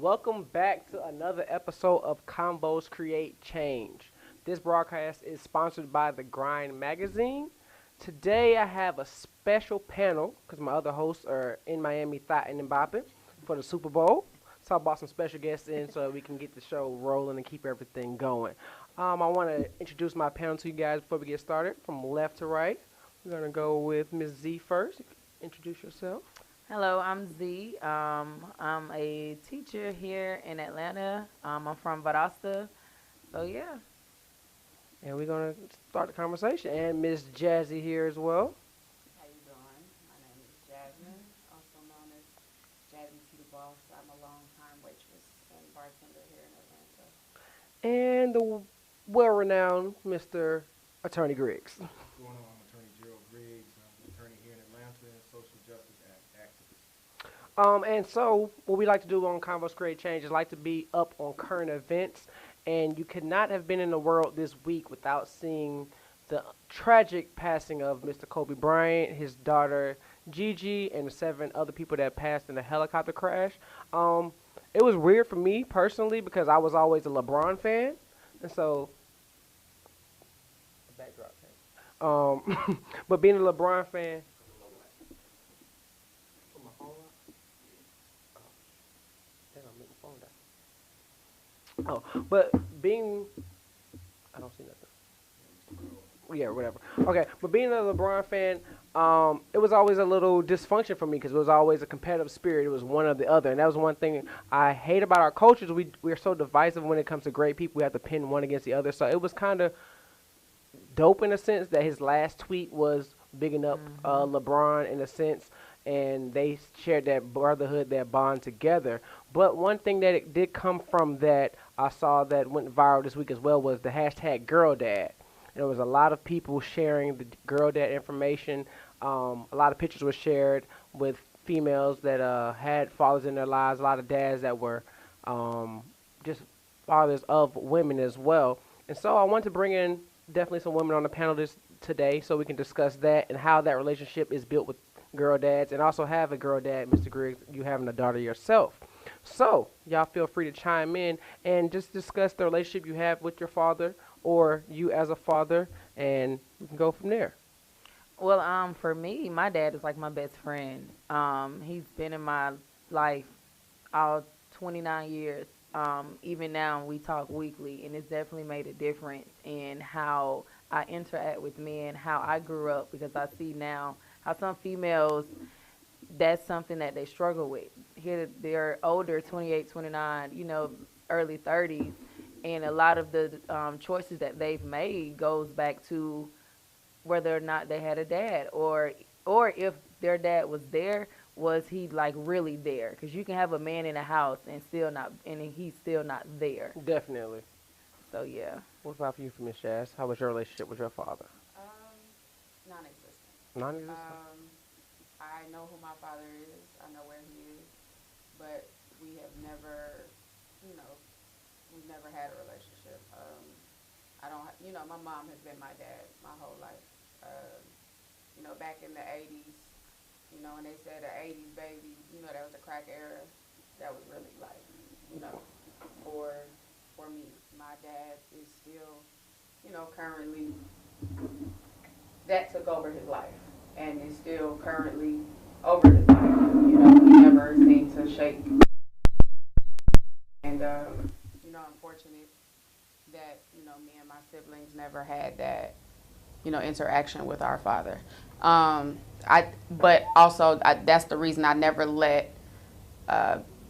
Welcome back to another episode of Convos Create Change. This broadcast is sponsored by The Grind Magazine. Today I have a special panel because my other hosts are in Miami thotting and bopping for the Super Bowl. So I brought some special guests in so we can get the show rolling and keep everything going. I want to introduce my panel to you guys before we get started from left to right. We're going to go with Ms. Z first. Introduce yourself. Hello, I'm Z. I'm a teacher here in Atlanta. I'm from Valdosta. So yeah. And we're going to start the conversation. And Miss Jazzy here as well. How you doing? My name is Jasmine, also known as Jazzy T the Boss. I'm a long-time waitress and bartender here in Atlanta. And the well-renowned Mr. Attorney Griggs. What's going on? I'm Attorney Gerald Griggs. I'm an attorney here in Atlanta and social justice activist. And so what we like to do on Convos Create Change is like to be up on current events. And you could not have been in the world this week without seeing the tragic passing of Mr. Kobe Bryant, his daughter Gigi, and the 7 other people that passed in a helicopter crash. It was weird for me personally because I was always a LeBron fan, and so backdrop. But being a LeBron fan. Oh, but being, I don't see nothing. Yeah, whatever. Okay, but being a LeBron fan, it was always a little dysfunction for me because it was always a competitive spirit. It was one or the other, and that was one thing I hate about our cultures. We are so divisive when it comes to great people. We have to pin one against the other. So it was kind of dope in a sense that his last tweet was bigging up LeBron in a sense, and they shared that brotherhood, that bond together. But one thing that it did come from that I saw that went viral this week as well was the hashtag girl dad. There was a lot of people sharing the girl dad information. A lot of pictures were shared with females that had fathers in their lives, a lot of dads that were just fathers of women as well. And so I want to bring in definitely some women on the panel today so we can discuss that and how that relationship is built with girl dads, and also have a girl dad, Mr. Griggs, you having a daughter yourself. So y'all feel free to chime in and just discuss the relationship you have with your father or you as a father, and we can go from there. Well, for me, my dad is like my best friend. He's been in my life all 29 years. Even now, we talk weekly, and it's definitely made a difference in how I interact with men, how I grew up, because I see now how some females, that's something that they struggle with. Here they're older, 28, 29, early 30s, and a lot of the choices that they've made goes back to whether or not they had a dad, or if their dad was there, was he like really there? Because you can have a man in a house and he's still not there. Definitely. So yeah. What about for you, for Miss Jazz? How was your relationship with your father? Non-existent. Non-existent. I know who my father is. I know where he is, but we have never, we've never had a relationship. I don't, my mom has been my dad my whole life. Back in the 80s, when they said the 80s baby, that was the crack era. That was really like, for me. My dad is still, currently, that took over his life and is still currently over his life. He never seemed to shake. And, unfortunate that, me and my siblings never had that, interaction with our father. But also that's the reason I never let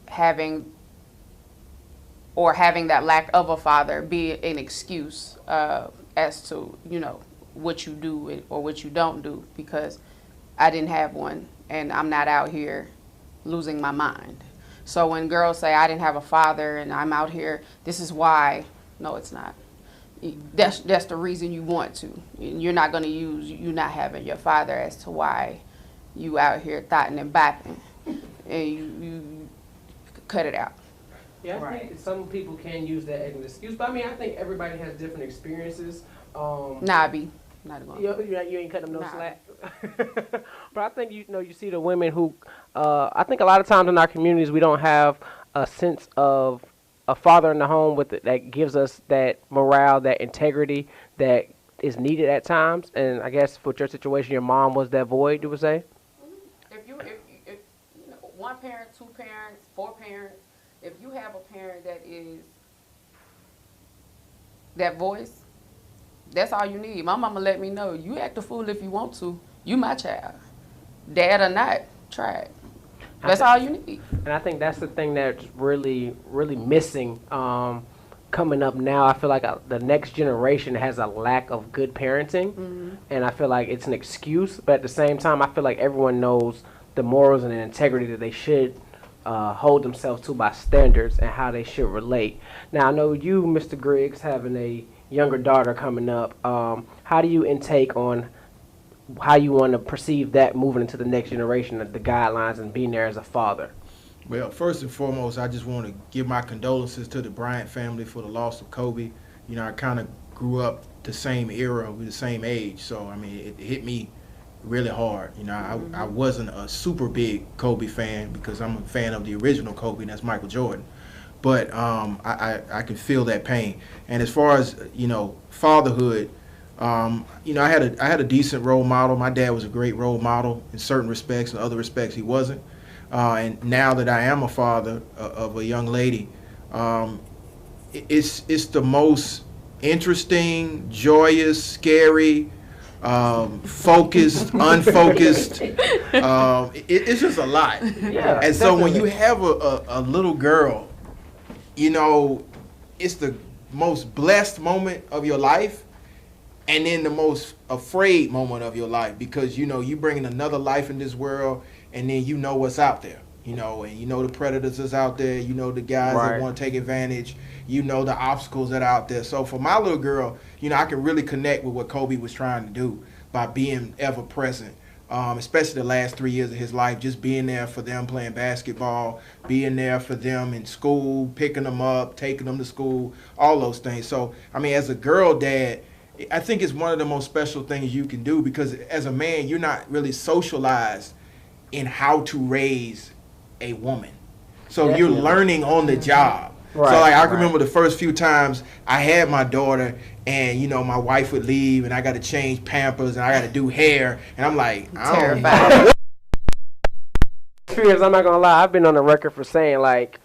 having that lack of a father be an excuse as to, what you do or what you don't do, because I didn't have one and I'm not out here losing my mind. So when girls say I didn't have a father and I'm out here, this is why, no, it's not. That's the reason you want to. You're not going to use you not having your father as to why you out here thotting and bopping, and you cut it out. Yeah, I think some people can use that as an excuse, but I mean, I think everybody has different experiences. Nah, B. Not going. You ain't cutting them no slack. But I think you see the women who I think a lot of times in our communities we don't have a sense of a father in the home with it that gives us that morale, that integrity that is needed at times. And I guess for your situation, your mom was that void. You would say. If you know, one parent, two parents, four parents, if you have a parent that is that voice, that's all you need. My mama let me know, you act a fool if you want to. You my child. Dad or not, try it. That's all you need. And I think that's the thing that's really, really missing coming up now. I feel like the next generation has a lack of good parenting, and I feel like it's an excuse. But at the same time, I feel like everyone knows the morals and the integrity that they should hold themselves to by standards and how they should relate. Now, I know you, Mr. Griggs, having a younger daughter coming up. How do you intake on how you want to perceive that moving into the next generation, the guidelines and being there as a father? Well, first and foremost, I just want to give my condolences to the Bryant family for the loss of Kobe. You know, I kind of grew up the same era, with the same age, so I mean, it hit me really hard. You know, I wasn't a super big Kobe fan because I'm a fan of the original Kobe, and that's Michael Jordan. But I can feel that pain. And as far as, you know, fatherhood, you know, I had a decent role model. My dad was a great role model in certain respects. In other respects, he wasn't. And now that I am a father of a young lady, it's the most interesting, joyous, scary, focused, unfocused. It's just a lot. Yeah, and so when definitely. you have a little girl, you know, it's the most blessed moment of your life, and then the most afraid moment of your life, because you know you bringing another life in this world, and then you know what's out there, you know, and you know the predators is out there, you know the guys Right. that want to take advantage, you know the obstacles that are out there. So for my little girl, you know, I can really connect with what Kobe was trying to do by being ever present. Especially the last 3 years of his life, just being there for them playing basketball, being there for them in school, picking them up, taking them to school, all those things. So, I mean, as a girl dad, I think it's one of the most special things you can do, because as a man, you're not really socialized in how to raise a woman. So Definitely. you're learning on the job. Right, So like I right. remember the first few times I had my daughter, and you know my wife would leave, and I got to change Pampers, and I got to do hair, and I'm like, I don't know. Terrified. Experience, I'm not gonna lie, I've been on the record for saying like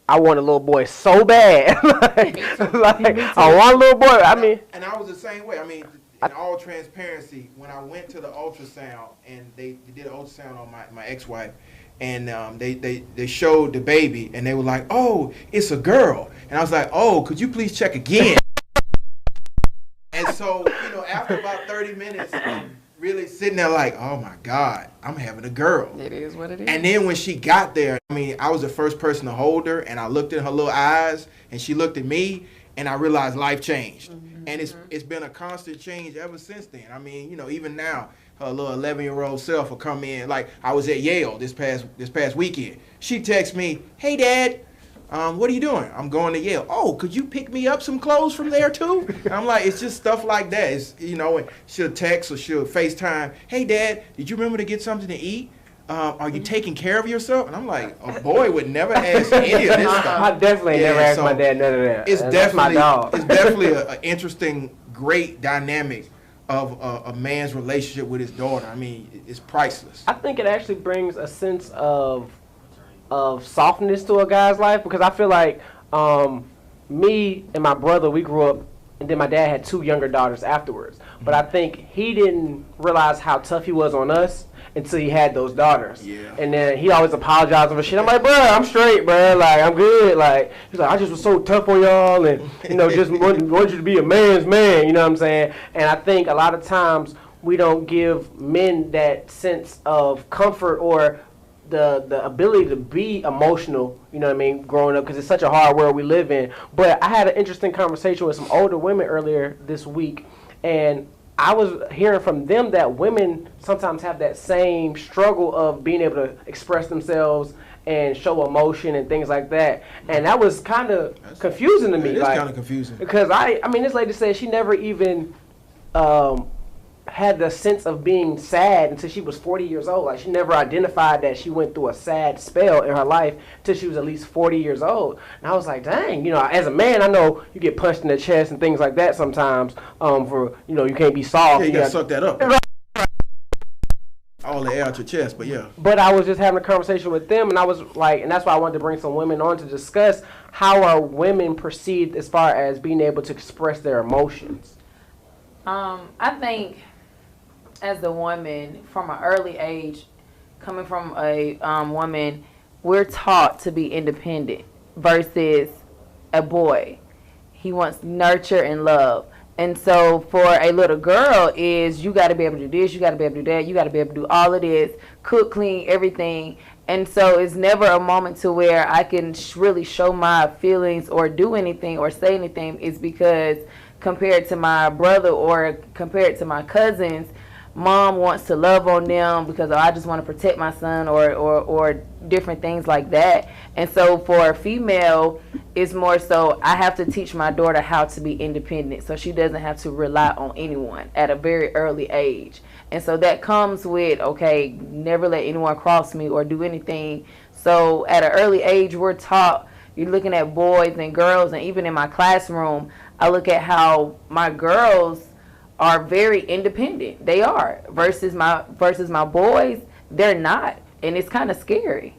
I want a little boy so bad. like, I want a little boy. I mean, And I was the same way. I mean, in all transparency, when I went to the ultrasound, and they did an ultrasound on my ex-wife, and they showed the baby, and they were like, oh, it's a girl. And I was like, oh, could you please check again? And so, you know, after about 30 minutes, I'm really sitting there like, oh my God, I'm having a girl. It is what it is. And then when she got there, I mean, I was the first person to hold her, and I looked in her little eyes, and she looked at me, and I realized life changed. And it's been a constant change ever since then. I mean, you know, even now, her little 11-year-old self will come in. Like, I was at Yale this past weekend. She texts me, hey, Dad, what are you doing? I'm going to Yale. Oh, could you pick me up some clothes from there, too? And I'm like, it's just stuff like that. It's, you know, and she'll text or she'll FaceTime, hey, Dad, did you remember to get something to eat? Are you taking care of yourself? And I'm like, a boy would never ask any of this I stuff. definitely Yeah, never asked so my dad none of that. It's And definitely, that's my dog. it's definitely an interesting, great dynamic of a man's relationship with his daughter. I mean, it's priceless. I think it actually brings a sense of softness to a guy's life, because I feel like me and my brother, we grew up, and then my dad had 2 younger daughters afterwards. But I think he didn't realize how tough he was on us until he had those daughters. Yeah. And then he always apologized for shit. I'm like, bro, I'm straight, bro. Like, I'm good. Like, he's like, I just was so tough on y'all, and you know, just want you to be a man's man. You know what I'm saying? And I think a lot of times we don't give men that sense of comfort or the ability to be emotional, you know what I mean, growing up, because it's such a hard world we live in. But I had an interesting conversation with some older women earlier this week, and I was hearing from them that women sometimes have that same struggle of being able to express themselves and show emotion and things like that. And that was kind of confusing to me. It is like, kind of confusing. because I mean, this lady said she never even had the sense of being sad until she was 40 years old. Like, she never identified that she went through a sad spell in her life until she was at least 40 years old. And I was like, dang, you know, as a man, I know you get punched in the chest and things like that sometimes, for, you know, you can't be soft. Yeah, you gotta suck that up. All the air out your chest, but yeah. But I was just having a conversation with them, and I was like, and that's why I wanted to bring some women on to discuss how are women perceived as far as being able to express their emotions. I think as a woman, from an early age, coming from a woman, we're taught to be independent versus a boy. He wants nurture and love. And so for a little girl is you got to be able to do this, you got to be able to do that, you got to be able to do all of this, cook, clean, everything. And so it's never a moment to where I can really show my feelings or do anything or say anything. It's because compared to my brother or compared to my cousins, mom wants to love on them because I just want to protect my son or different things like that. And so for a female, it's more so I have to teach my daughter how to be independent so she doesn't have to rely on anyone at a very early age. And so that comes with, okay, never let anyone cross me or do anything. So at an early age, we're taught, you're looking at boys and girls, and even in my classroom, I look at how my girls are very independent. They are versus my boys, they're not, and it's kind of scary.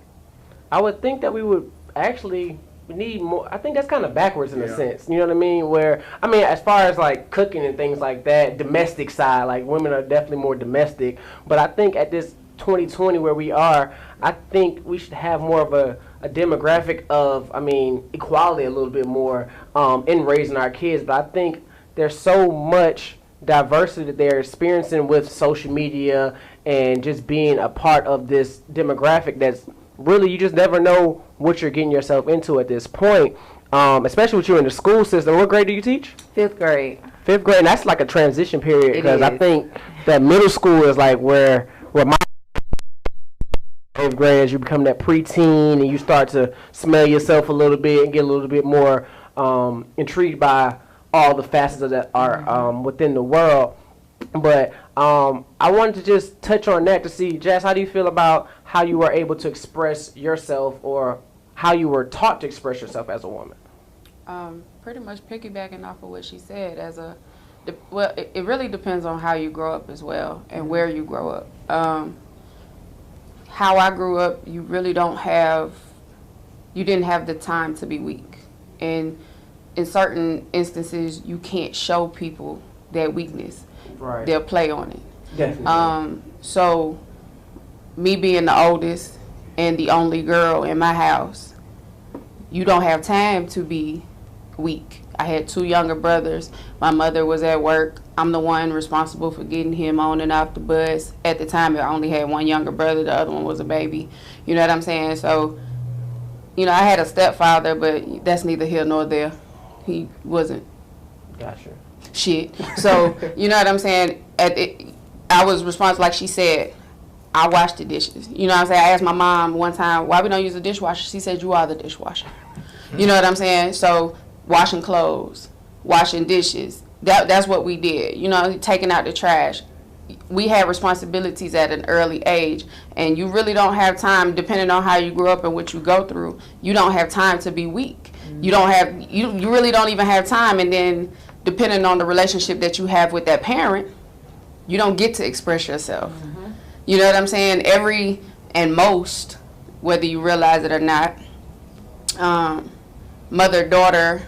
I would think that we would actually need more. I think that's kind of backwards in a sense. You know what I mean? Where, I mean, as far as like cooking and things like that, domestic side, like women are definitely more domestic. But I think at this 2020 where we are, I think we should have more of a demographic of, I mean, equality a little bit more in raising our kids. But I think there's so much diversity that they're experiencing with social media and just being a part of this demographic that's really, you just never know what you're getting yourself into at this point, especially with you in the school system. What grade do you teach? 5th grade. 5th grade, and that's like a transition period because I think that middle school is like where my 8th grade, as you become that preteen and you start to smell yourself a little bit and get a little bit more intrigued by all the facets that are within the world. But I wanted to just touch on that to see, Jazz, how do you feel about how you were able to express yourself or how you were taught to express yourself as a woman? Pretty much piggybacking off of what she said, well, it really depends on how you grow up as well and where you grow up. How I grew up, you really didn't have the time to be weak. And in certain instances, you can't show people that weakness. Right. They'll play on it. Definitely. So me being the oldest and the only girl in my house, you don't have time to be weak. I had 2 younger brothers. My mother was at work. I'm the one responsible for getting him on and off the bus. At the time, I only had 1 younger brother. The other one was a baby. You know what I'm saying? So, you know, I had a stepfather, but that's neither here nor there. He wasn't. Gotcha. Shit. So, you know what I'm saying? I was responsible, like she said, I wash the dishes. You know what I'm saying? I asked my mom one time, why we don't use a dishwasher? She said, you are the dishwasher. You know what I'm saying? So, washing clothes, washing dishes, that's what we did. You know, taking out the trash. We had responsibilities at an early age, and you really don't have time, depending on how you grew up and what you go through, you don't have time to be weak. You really don't even have time, and then depending on the relationship that you have with that parent, you don't get to express yourself. You know what I'm saying? Most, whether you realize it or not, mother-daughter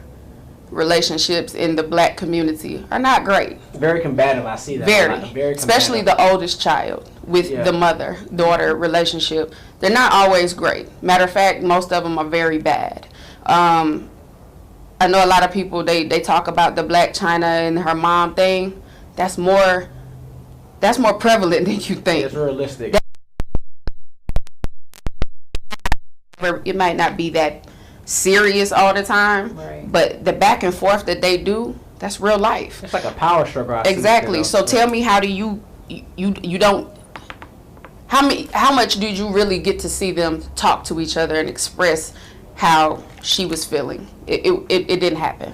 relationships in the black community are not great. Very combative, I see that. Very especially the oldest child with the mother-daughter relationship. They're not always great. Matter of fact, most of them are very bad. I know a lot of people, they talk about the Black China and her mom thing. That's more prevalent than you think. It's realistic. It might not be that serious all the time, right, but the back and forth that they do, that's real life. It's like a power struggle. Exactly. So tell me, how do you don't, how much did you really get to see them talk to each other and express how she was feeling? It didn't happen.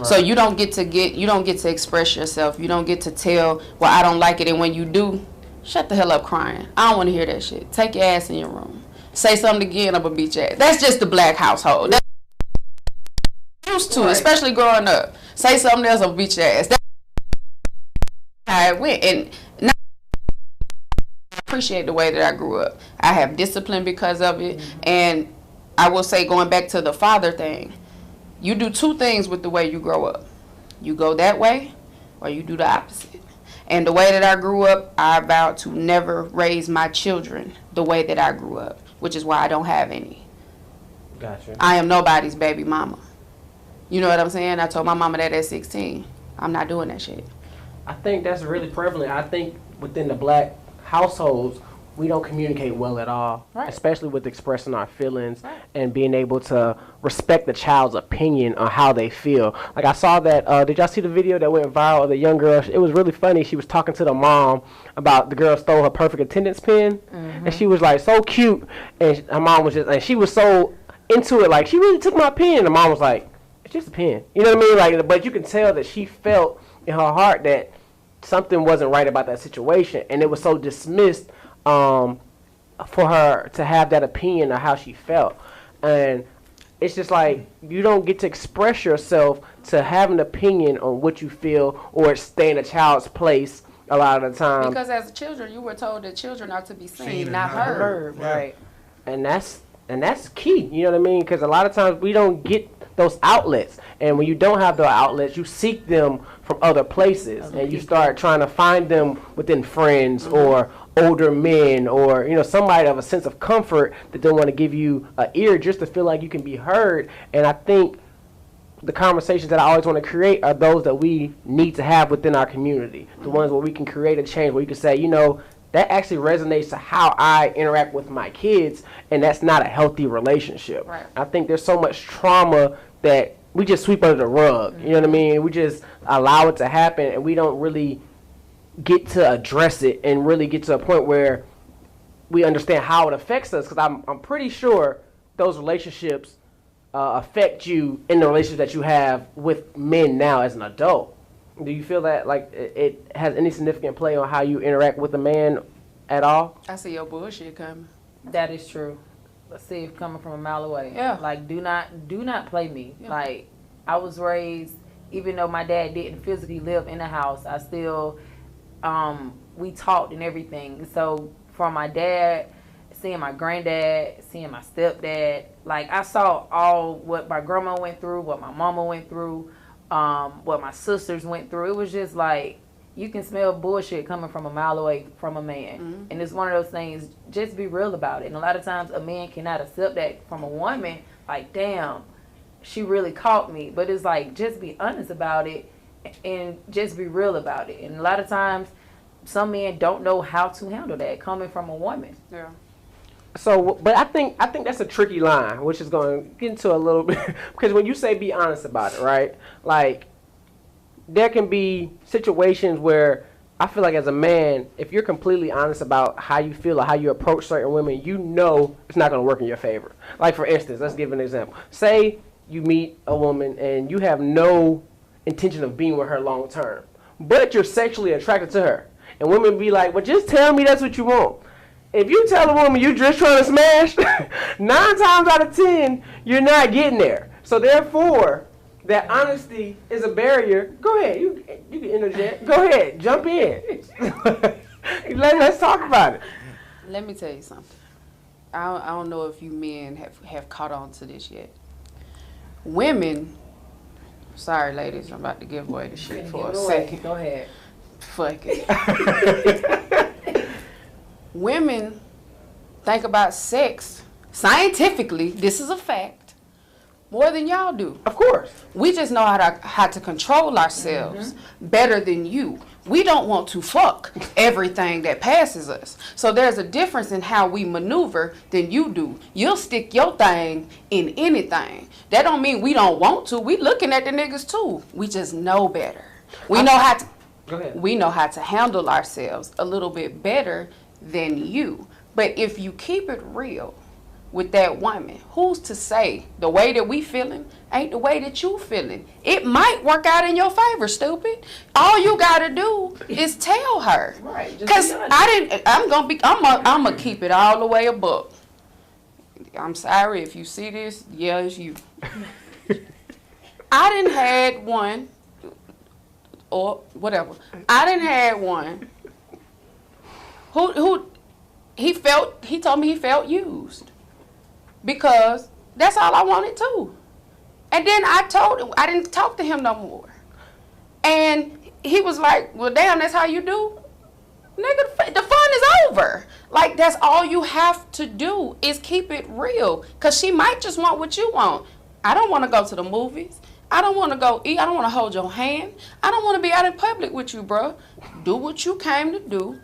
So you don't get to express yourself. You don't get to tell, well, I don't like it, and when you do, shut the hell up crying. I don't want to hear that shit. Take your ass in your room. Say something again, I'm gonna beat your ass. That's just the black household. That's used to, especially growing up. Say something else, I'm gonna beat your ass. That's how it went. And now I appreciate the way that I grew up. I have discipline because of it. And I will say, going back to the father thing, you do two things with the way you grow up. You go that way, or you do the opposite. And the way that I grew up, I vowed to never raise my children the way that I grew up, which is why I don't have any. Gotcha. I am nobody's baby mama. You know what I'm saying? I told my mama that at 16. I'm not doing that shit. I think that's really prevalent. I think within the black households, we don't communicate well at all, especially with expressing our feelings and being able to respect the child's opinion on how they feel. Like I saw that, did y'all see the video that went viral of the young girl? It was really funny. She was talking to the mom about the girl stole her perfect attendance pen, and she was like so cute, and her mom was just, and she was so into it, like she really took my pen, and the mom was like, it's just a pen. You know what I mean? Like, but you can tell that she felt in her heart that something wasn't right about that situation, and it was so dismissed for her to have that opinion of how she felt. And it's just like you don't get to express yourself to have an opinion on what you feel or stay in a child's place a lot of the time. Because as children, you were told that children are to be seen, not heard. Right. And that's key, you know what I mean? Because a lot of times we don't get those outlets, and when you don't have the outlets, you seek them from other places, and you start trying to find them within friends or older men, or somebody of a sense of comfort that don't want to give you an ear just to feel like you can be heard. And I think the conversations that I always want to create are those that we need to have within our community, the ones where we can create a change, where you can say, that actually resonates to how I interact with my kids, and that's not a healthy relationship. Right. I think there's so much trauma that we just sweep under the rug. You know what I mean? We just allow it to happen, and we don't really get to address it and really get to a point where we understand how it affects us. Because I'm pretty sure those relationships affect you in the relationship that you have with men now as an adult. Do you feel that like it has any significant play on how you interact with a man at all? I see your bullshit coming. That is true. Let's see if coming from a mile away. Yeah. Like, do not play me. Yeah. Like, I was raised, even though my dad didn't physically live in the house, I still, we talked and everything. So from my dad, seeing my granddad, seeing my stepdad, like I saw all what my grandma went through, what my mama went through, what my sisters went through. It was just like, you can smell bullshit coming from a mile away from a man. And it's one of those things, just be real about it. And a lot of times a man cannot accept that from a woman, like, damn, she really caught me. But it's like, just be honest about it and just be real about it. And a lot of times some men don't know how to handle that coming from a woman. Yeah. So, but I think that's a tricky line, which is going to get into a little bit, because when you say be honest about it, right? Like, there can be situations where I feel like as a man, if you're completely honest about how you feel or how you approach certain women, it's not going to work in your favor. Like, for instance, let's give an example. Say you meet a woman and you have no intention of being with her long term, but you're sexually attracted to her. And women be like, well, just tell me that's what you want. If you tell a woman you're just trying to smash, 9 times out of 10, you're not getting there. So therefore, that honesty is a barrier. Go ahead, you can interject. Go ahead, jump in. Let's talk about it. Let me tell you something. I don't know if you men have caught on to this yet. Women, sorry ladies, I'm about to give away the shit for a second. Go ahead. Fuck it. Women think about sex scientifically, this is a fact, more than y'all do. Of course. We just know how to control ourselves better than you. We don't want to fuck everything that passes us. So there's a difference in how we maneuver than you do. You'll stick your thing in anything. That don't mean we don't want to. We looking at the niggas too. We just know better. We know how to. Go ahead. We know how to handle ourselves a little bit better than you. But if you keep it real, with that woman. Who's to say the way that we feeling ain't the way that you feeling? It might work out in your favor, stupid. All you gotta do is tell her. Right. Cause I'm gonna keep it all the way above. I'm sorry if you see this. Yeah, it's you. I didn't had one, or whatever. I didn't had one. Who he told me he felt used. Because that's all I wanted too. And then I told him, I didn't talk to him no more. And he was like, well, damn, that's how you do? Nigga, the fun is over. Like, that's all you have to do is keep it real. Because she might just want what you want. I don't want to go to the movies. I don't want to go eat. I don't want to hold your hand. I don't want to be out in public with you, bro. Do what you came to do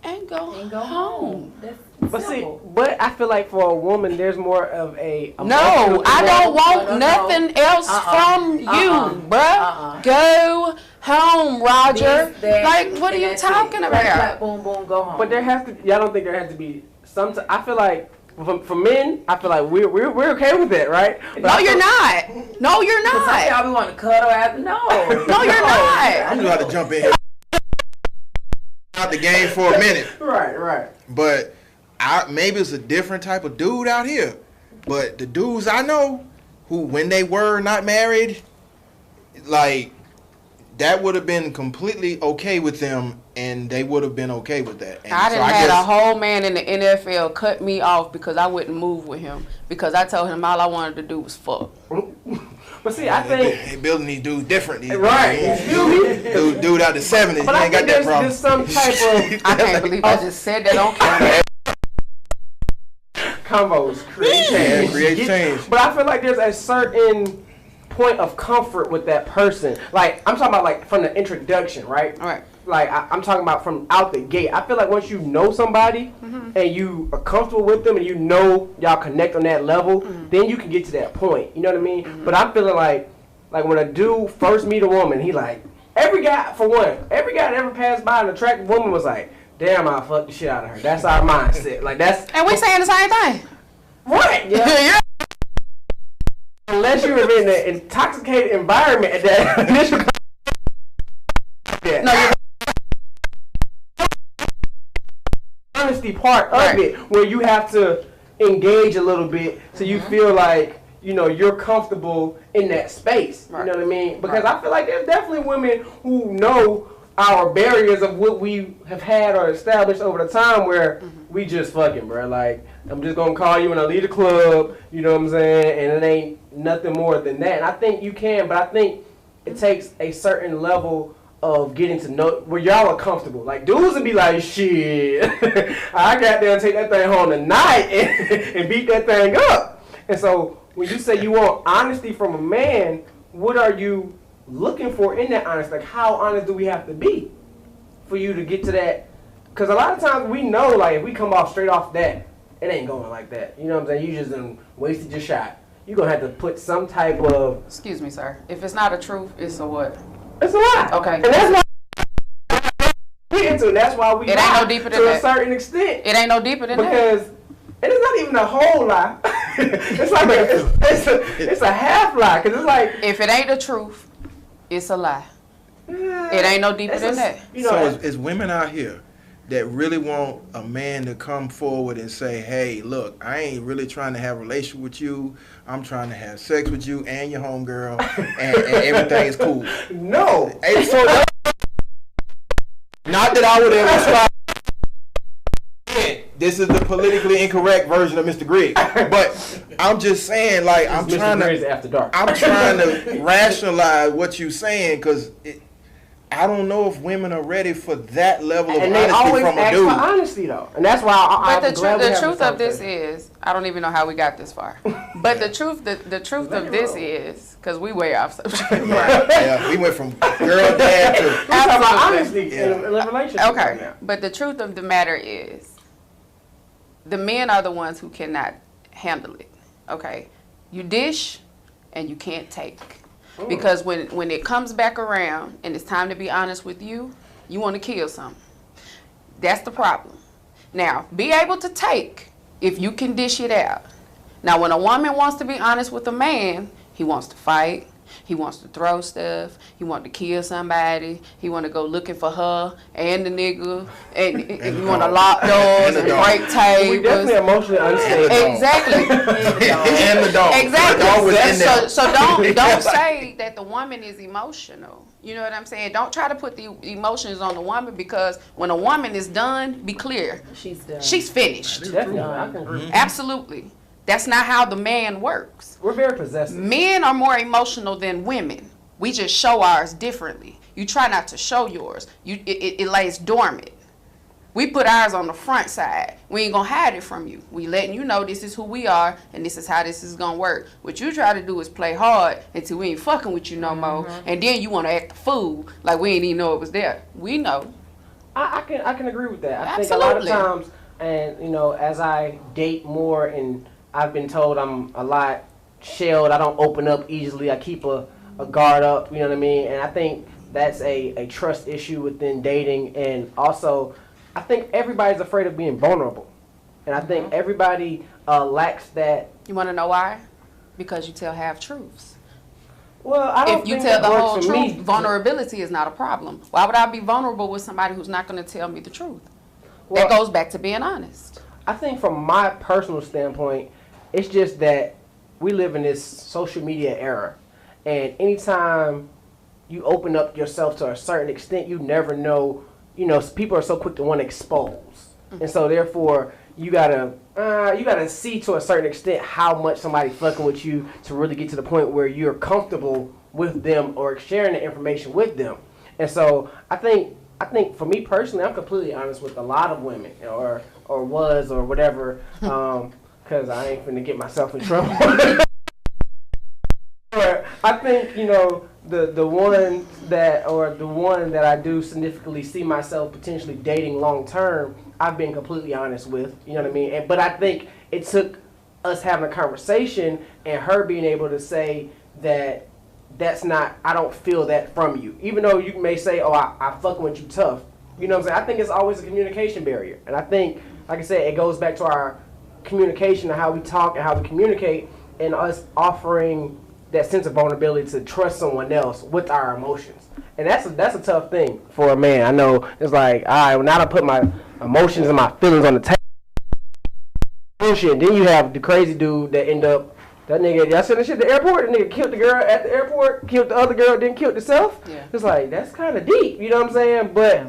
and go home. But see, but I feel like for a woman, there's more of a no. I don't want nothing else from you, bruh. Go home, Roger. Like, what are you talking about? Boom, boom, go home. But there has to. Y'all don't think there has to be some. I feel like for men, I feel like we're okay with that, right? But no, you're not. No, you're not. Some y'all be wanting to cuddle after. No, no, you're not. I knew how to jump in out the game for a minute. Right. But maybe it's a different type of dude out here. But the dudes I know who, when they were not married, like, that would have been completely okay with them, and they would have been okay with that. And I done had a whole man in the NFL cut me off because I wouldn't move with him because I told him all I wanted to do was fuck. But see, I think they building these dudes different. Right. Dude out the 70s, but you I ain't got think that problem. there's some type of I can't believe I just said that on camera. Convos create change. But I feel like there's a certain point of comfort with that person. Like, I'm talking about like from the introduction, right? All right. Like, I'm talking about from out the gate. I feel like once you know somebody and you are comfortable with them and you know y'all connect on that level, then you can get to that point. You know what I mean? But I'm feeling like when a dude first meet a woman, he like, every guy that ever passed by an attractive woman was like, damn, I'll fuck the shit out of her. That's our mindset. Like, that's... And we saying the same thing. Right. Yeah. Unless you're in an intoxicated environment at that initial... No, you're honesty part of it, where you have to engage a little bit so you feel like, you know, you're comfortable in that space. You know what I mean? Because I feel like there's definitely women who know our barriers of what we have had or established over the time where we just fucking, bro. Like, I'm just gonna call you when I leave the club, you know what I'm saying? And it ain't nothing more than that. And I think you can, but I think it takes a certain level of getting to know where y'all are comfortable. Like, dudes would be like, shit, I got there and take that thing home tonight and beat that thing up. And so when you say you want honesty from a man, what are you looking for in that honesty? Like, how honest do we have to be for you to get to that? Because a lot of times we know, like, if we come off straight off that, it ain't going like that. You know what I'm saying? You just done wasted your shot. You're going to have to put some type of... Excuse me, sir. If it's not a truth, it's a what? It's a lie. Okay. And that's why we into it. That's why we it ain't no deeper than to that. A certain extent. It ain't no deeper than because that. And it's not even a whole lie. It's like it's a half lie. Because it's like... If it ain't the truth, it's a lie. It ain't no deeper than that. You know, so it's women out here that really want a man to come forward and say, hey, look, I ain't really trying to have a relationship with you. I'm trying to have sex with you and your homegirl, and everything is cool. No. And so not that I would ever try. This is the politically incorrect version of Mr. Griggs. But I'm just saying, like, I'm trying to rationalize what you're saying, because I don't know if women are ready for that level of honesty from a dude. And they always ask for honesty, though. And that's why the truth of this is, I don't even know how we got this far. But the truth of this is, because we way off subject. Yeah, we went from girl dad to honesty in a relationship. Okay, right now. But the truth of the matter is, the men are the ones who cannot handle it. Okay, you dish and you can't take. Because when it comes back around and it's time to be honest with you, you want to kill something. That's the problem. Now, be able to take if you can dish it out. Now, when a woman wants to be honest with a man, he wants to fight. He wants to throw stuff. He wants to kill somebody. He want to go looking for her and the nigga. And he want to lock doors and break tables. We definitely emotionally unstable. Exactly. And the dog. Exactly. The dog was in there. So don't say that the woman is emotional. You know what I'm saying? Don't try to put the emotions on the woman, because when a woman is done, be clear. She's done. She's finished. Definitely, I can agree. Absolutely. That's not how the man works. We're very possessive. Men are more emotional than women. We just show ours differently. You try not to show yours. It lays dormant. We put ours on the front side. We ain't gonna hide it from you. We letting you know this is who we are and this is how this is gonna work. What you try to do is play hard until we ain't fucking with you no more. And then you wanna act the fool like we ain't even know it was there. We know. I can agree with that. I think a Absolutely. lot of times, and you know, as I date more and I've been told I'm a lot shelled, I don't open up easily, I keep a guard up, you know what I mean? And I think that's a trust issue within dating. And also, I think everybody's afraid of being vulnerable. And I think everybody lacks that. You wanna know why? Because you tell half truths. Well, I don't If you think tell that the works whole for truth, me. vulnerability is not a problem. Why would I be vulnerable with somebody who's not going to tell me the truth? Well, That goes back to being honest. I think from my personal standpoint, it's just that we live in this social media era. And anytime you open up yourself to a certain extent, you never know, you know, people are so quick to want to expose. And so therefore, you gotta see to a certain extent how much somebody's fucking with you to really get to the point where you're comfortable with them or sharing the information with them. And so I think for me personally, I'm completely honest with a lot of women, or was or whatever, because I ain't finna get myself in trouble. But I think, you know, the one that I do significantly see myself potentially dating long term, I've been completely honest with, you know what I mean? But I think it took us having a conversation and her being able to say that that's not, I don't feel that from you. Even though you may say, oh, I fucking with you tough. You know what I'm saying? I think it's always a communication barrier. And I think, like I said, it goes back to our communication and how we talk and how we communicate, and us offering that sense of vulnerability to trust someone else with our emotions. And that's a tough thing for a man. I know it's like, all right, well, now I put my emotions and my feelings on the table. Bullshit. Then you have the crazy dude that end up, that nigga, y'all seen that shit at the airport? The nigga killed the girl at the airport, killed the other girl, then killed himself. Yeah. It's like, that's kind of deep, you know what I'm saying? But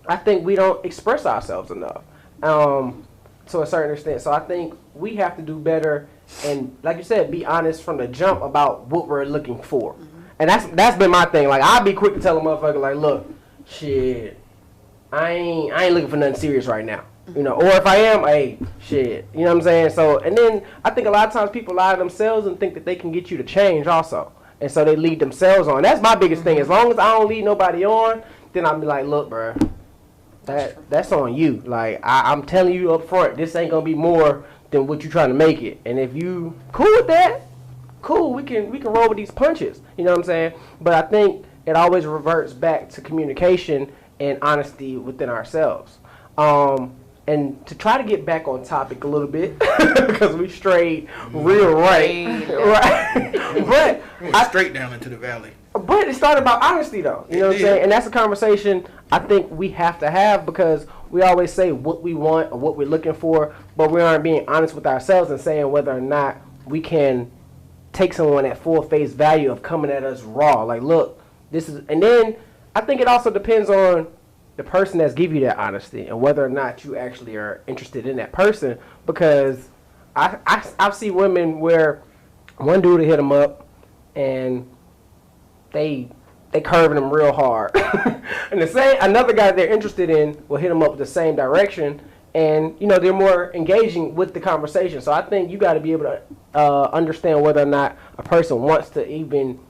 I think we don't express ourselves enough to a certain extent. So I think we have to do better and, like you said, be honest from the jump about what we're looking for. And that's been my thing. Like, I'll be quick to tell a motherfucker, like, look, shit, I ain't looking for nothing serious right now. You know, or if I am, hey, shit, you know what I'm saying? So, and then I think a lot of times people lie to themselves and think that they can get you to change also. And so they lead themselves on. That's my biggest thing. As long as I don't lead nobody on, then I'll be like, look, bro, that's on you. Like, I'm telling you up front, this ain't gonna be more than what you trying to make it. And if you cool with that, cool, we can roll with these punches. You know what I'm saying? But I think it always reverts back to communication and honesty within ourselves. And to try to get back on topic a little bit, because we strayed real right. But We went straight down into the valley. But it started about honesty, though. You know what I'm saying? And that's a conversation I think we have to have, because we always say what we want or what we're looking for, but we aren't being honest with ourselves and saying whether or not we can take someone at full face value of coming at us raw. Like, look, this is, and then I think it also depends on the person that's give you that honesty and whether or not you actually are interested in that person. Because I see women where one dude will hit them up and they curving them real hard, and another guy they're interested in will hit them up with the same direction, and you know they're more engaging with the conversation. So I think you got to be able to understand whether or not a person wants to even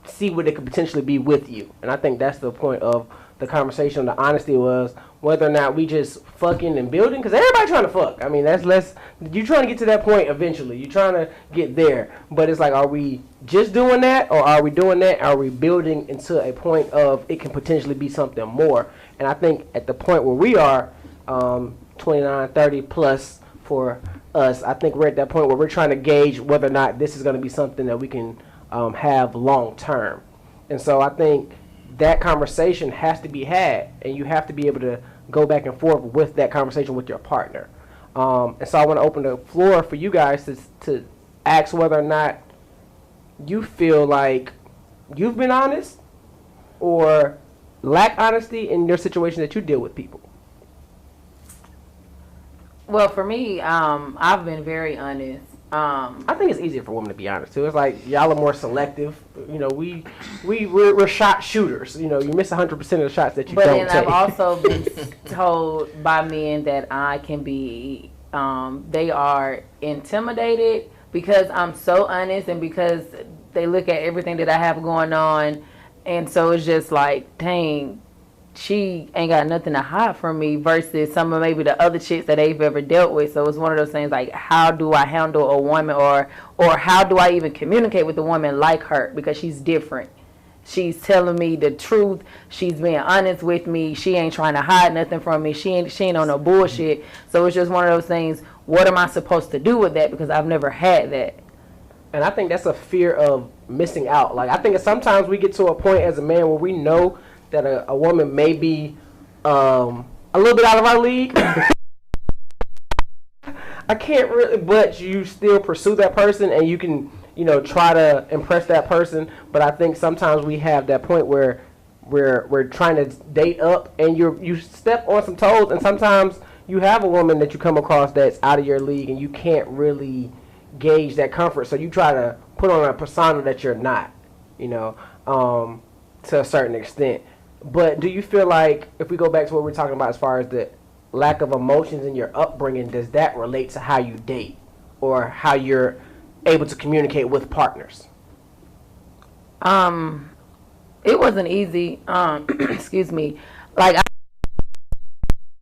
see what it could potentially be with you. And I think that's the point of the conversation. The honesty was whether or not we just fucking and building, because everybody trying to fuck. I mean, that's less. You trying to get to that point eventually. You trying to get there, but it's like, are we just doing that, or are we doing that? Are we building into a point of it can potentially be something more? And I think at the point where we are, 29, 30 plus for us. I think we're at that point where we're trying to gauge whether or not this is going to be something that we can have long term. And so I think that conversation has to be had, and you have to be able to go back and forth with that conversation with your partner. And so I want to open the floor for you guys to ask whether or not you feel like you've been honest or lack honesty in your situation that you deal with people. Well, for me, I've been very honest. I think it's easier for women to be honest too. It's like y'all are more selective. You know, we're shot shooters. You know, you miss 100% of the shots that you don't take. But then I've also been told by men that I can be, they are intimidated because I'm so honest and because they look at everything that I have going on, and so it's just like, dang, she ain't got nothing to hide from me versus some of maybe the other chicks that they've ever dealt with. So it's one of those things like, how do I handle a woman or how do I even communicate with a woman like her, because she's different. She's telling me the truth. She's being honest with me. She ain't trying to hide nothing from me. She ain't on no bullshit. So it's just one of those things. What am I supposed to do with that? Because I've never had that. And I think that's a fear of missing out. Like, I think sometimes we get to a point as a man where we know that a woman may be a little bit out of our league. I can't really, but you still pursue that person and you can, you know, try to impress that person. But I think sometimes we have that point where we're trying to date up and you step on some toes, and sometimes you have a woman that you come across that's out of your league and you can't really gauge that comfort. So you try to put on a persona that you're not, you know, to a certain extent. But do you feel like, if we go back to what we're talking about as far as the lack of emotions in your upbringing, does that relate to how you date or how you're able to communicate with partners? It wasn't easy. Excuse me. Like,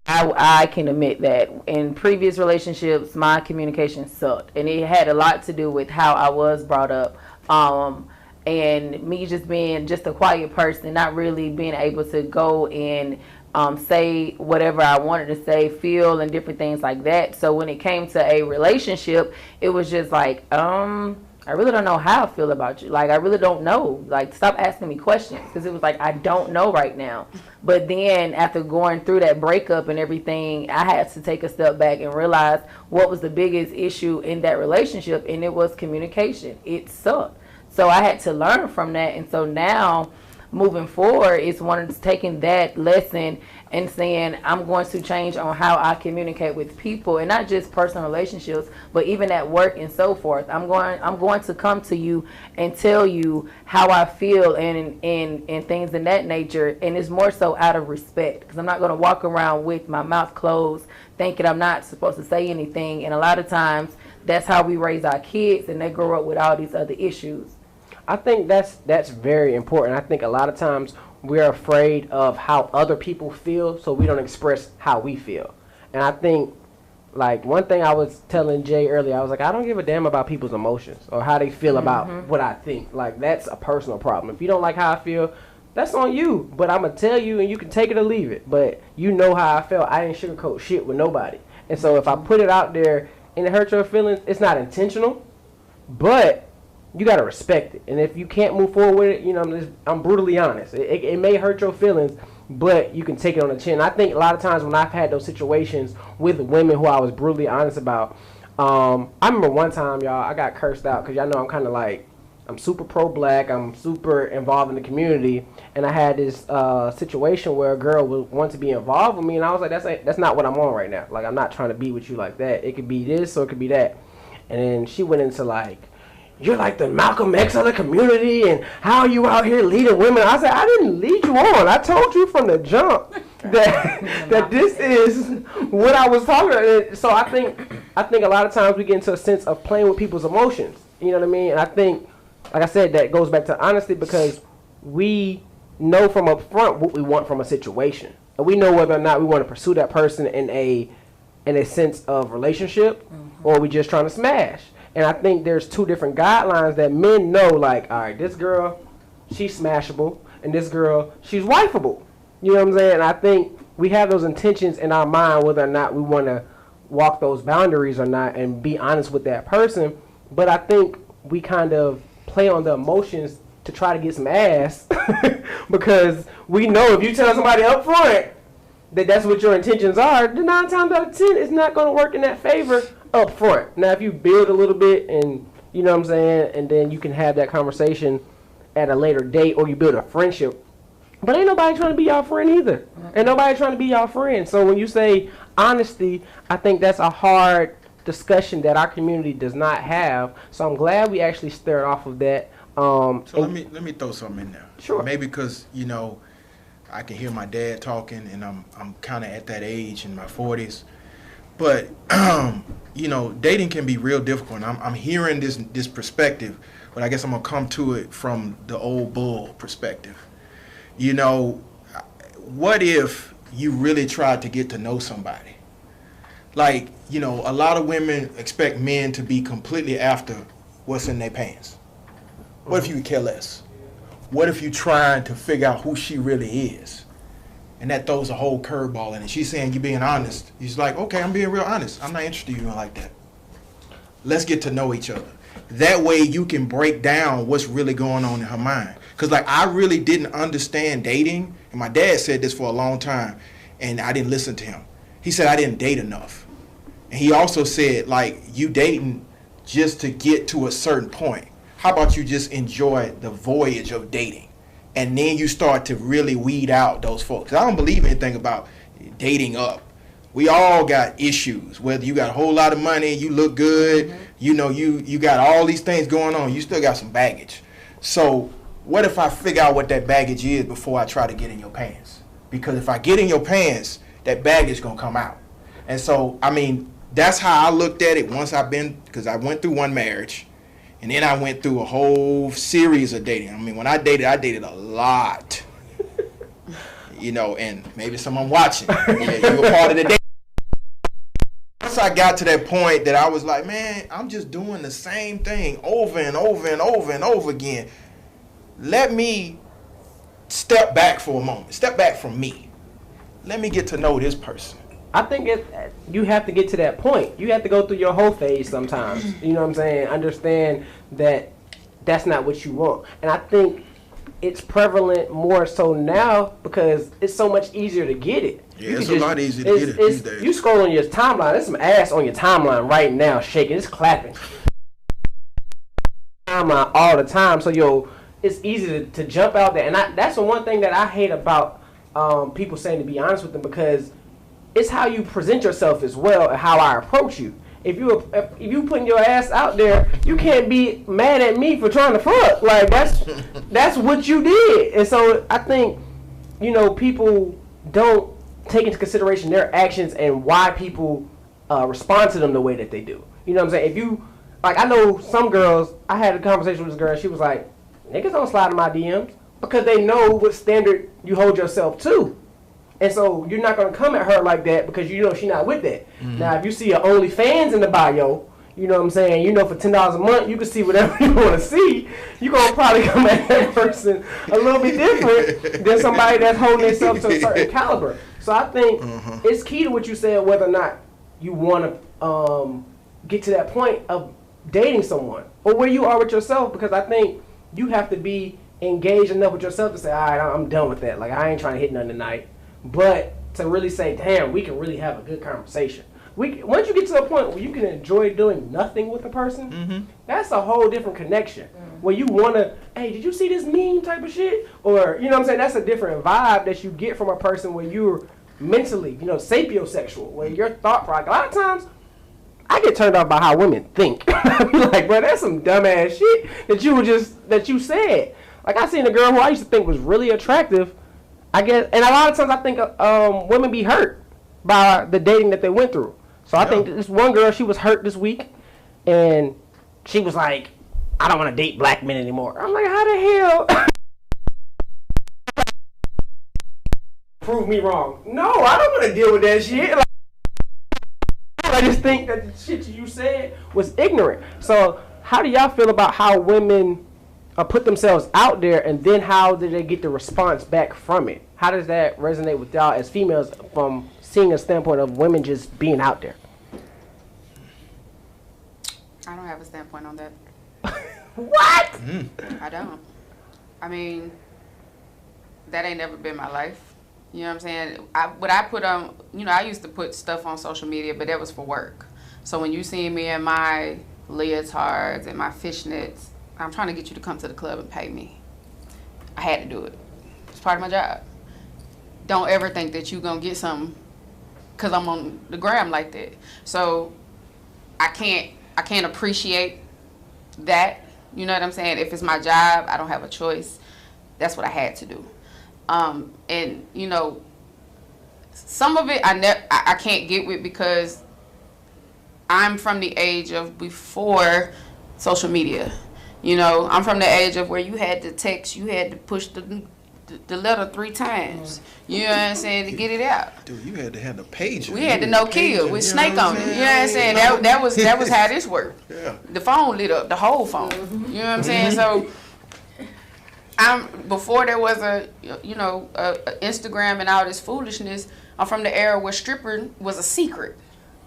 I can admit that in previous relationships, my communication sucked, and it had a lot to do with how I was brought up. And me just being just a quiet person, not really being able to go and say whatever I wanted to say, feel, and different things like that. So when it came to a relationship, it was just like, I really don't know how I feel about you. Like, I really don't know. Like, stop asking me questions, because it was like, I don't know right now. But then after going through that breakup and everything, I had to take a step back and realize what was the biggest issue in that relationship, and it was communication. It sucked. So I had to learn from that. And so now, moving forward, it's one of taking that lesson and saying, I'm going to change on how I communicate with people, and not just personal relationships, but even at work and so forth. I'm going to come to you and tell you how I feel and things in that nature. And it's more so out of respect, because I'm not going to walk around with my mouth closed thinking I'm not supposed to say anything. And a lot of times that's how we raise our kids, and they grow up with all these other issues. I think that's very important. I think a lot of times we're afraid of how other people feel, so we don't express how we feel. And I think, like, one thing I was telling Jay earlier, I was like, I don't give a damn about people's emotions or how they feel about what I think. Like, that's a personal problem. If you don't like how I feel, that's on you. But I'm going to tell you, and you can take it or leave it. But you know how I felt. I didn't sugarcoat shit with nobody. And so if I put it out there and it hurts your feelings, it's not intentional, but you got to respect it. And if you can't move forward with it, you know, I'm brutally honest. It may hurt your feelings, but you can take it on the chin. I think a lot of times when I've had those situations with women who I was brutally honest about, I remember one time, y'all, I got cursed out because y'all know I'm kind of like, I'm super pro-black, I'm super involved in the community, and I had this situation where a girl would want to be involved with me, and I was like, that's not what I'm on right now. Like, I'm not trying to be with you like that. It could be this or it could be that. And then she went into like, you're like the Malcolm X of the community, and how are you out here leading women? I said, I didn't lead you on. I told you from the jump that this is what I was talking about. So I think a lot of times we get into a sense of playing with people's emotions. You know what I mean? And I think, like I said, that goes back to honesty, because we know from up front what we want from a situation, and we know whether or not we want to pursue that person in a sense of relationship, or we just trying to smash. And I think there's two different guidelines that men know, like, all right, this girl, she's smashable, and this girl, she's wifeable. You know what I'm saying? And I think we have those intentions in our mind whether or not we want walk those boundaries or not and be honest with that person. But I think we kind of play on the emotions to try to get some ass because we know if you tell somebody up front that that's what your intentions are, then 9 times out of 10 it's not going to work in that favor up front. Now if you build a little bit and you know what I'm saying, and then you can have that conversation at a later date, or you build a friendship. But ain't nobody trying to be y'all friend either. Ain't nobody trying to be y'all friend. So when you say honesty, I think that's a hard discussion that our community does not have. So I'm glad we actually started off of that. So let me throw something in there. Sure. Maybe because I can hear my dad talking, and I'm kind of at that age in my 40s. But dating can be real difficult. And I'm hearing this perspective, but I guess I'm gonna come to it from the old bull perspective. What if you really tried to get to know somebody? Like, a lot of women expect men to be completely after what's in their pants. What if you could care less? What if you trying to figure out who she really is? And that throws a whole curveball in it. She's saying you're being honest. He's like, okay, I'm being real honest. I'm not interested in you like that. Let's get to know each other. That way you can break down what's really going on in her mind. Because, I really didn't understand dating. And my dad said this for a long time, and I didn't listen to him. He said I didn't date enough. And he also said, you dating just to get to a certain point. How about you just enjoy the voyage of dating? And then you start to really weed out those folks. I don't believe anything about dating up. We all got issues. Whether you got a whole lot of money, you look good, you got all these things going on, you still got some baggage. So what if I figure out what that baggage is before I try to get in your pants? Because if I get in your pants, that baggage gonna come out. And so, that's how I looked at it because I went through one marriage. And then I went through a whole series of dating. When I dated a lot. And maybe someone watching. Yeah, you were part of the dating. Once I got to that point that I was like, man, I'm just doing the same thing over and over and over and over again. Let me step back for a moment. Step back from me. Let me get to know this person. I think you have to get to that point. You have to go through your whole phase sometimes. You know what I'm saying? Understand that that's not what you want. And I think it's prevalent more so now because it's so much easier to get it. Yeah, it's a lot easier to get it these days. You scroll on your timeline, there's some ass on your timeline right now shaking. It's clapping. Timeline all the time. So, it's easy to jump out there. And that's the one thing that I hate about people saying to be honest with them, because it's how you present yourself as well and how I approach you. If you putting your ass out there, you can't be mad at me for trying to fuck. That's what you did. And so I think, people don't take into consideration their actions and why people respond to them the way that they do. You know what I'm saying? I know some girls, I had a conversation with this girl, she was like, niggas don't slide in my DMs because they know what standard you hold yourself to. And so you're not going to come at her like that because she's not with that. Mm-hmm. Now, if you see a OnlyFans in the bio, you know what I'm saying, for $10 a month, you can see whatever you want to see. You're going to probably come at that person a little bit different than somebody that's holding themselves to a certain caliber. So I think it's key to what you said, whether or not you want to get to that point of dating someone or where you are with yourself, because I think you have to be engaged enough with yourself to say, all right, I'm done with that. I ain't trying to hit nothing tonight. But to really say, damn, we can really have a good conversation. Once you get to a point where you can enjoy doing nothing with a person, that's a whole different connection. Where you want to, hey, did you see this meme type of shit? Or, you know what I'm saying, that's a different vibe that you get from a person where you're mentally, sapiosexual, where your thought process, a lot of times, I get turned off by how women think. I be like, bro, that's some dumbass shit that you said. I seen a girl who I used to think was really attractive, I guess, and a lot of times I think women be hurt by the dating that they went through. So I think this one girl, she was hurt this week, and she was like, I don't want to date black men anymore. I'm like, how the hell? Prove me wrong. No, I don't want to deal with that shit. I just think that the shit you said was ignorant. So how do y'all feel about how women put themselves out there, and then how do they get the response back from it? How does that resonate with y'all as females from seeing a standpoint of women just being out there? have a standpoint on that. What? I don't. I mean, that ain't never been my life. You know what I'm saying? What I put on, I used to put stuff on social media, but that was for work. So when you see me in my leotards and my fishnets, I'm trying to get you to come to the club and pay me. I had to do it. It's part of my job. Don't ever think that you're going to get something because I'm on the gram like that. So I can't appreciate that. You know what I'm saying? If it's my job, I don't have a choice. That's what I had to do. And some of it I can't get with because I'm from the age of before social media. I'm from the age of where you had to text, you had to push the letter 3 times. You know what I'm saying, to get it out. Dude, you had to have the pager. We had the no kill with Snake on it. You know what I'm saying? That was how this worked. Yeah. The phone lit up, the whole phone. You know what I'm saying? So before there was a Instagram and all this foolishness, I'm from the era where stripper was a secret.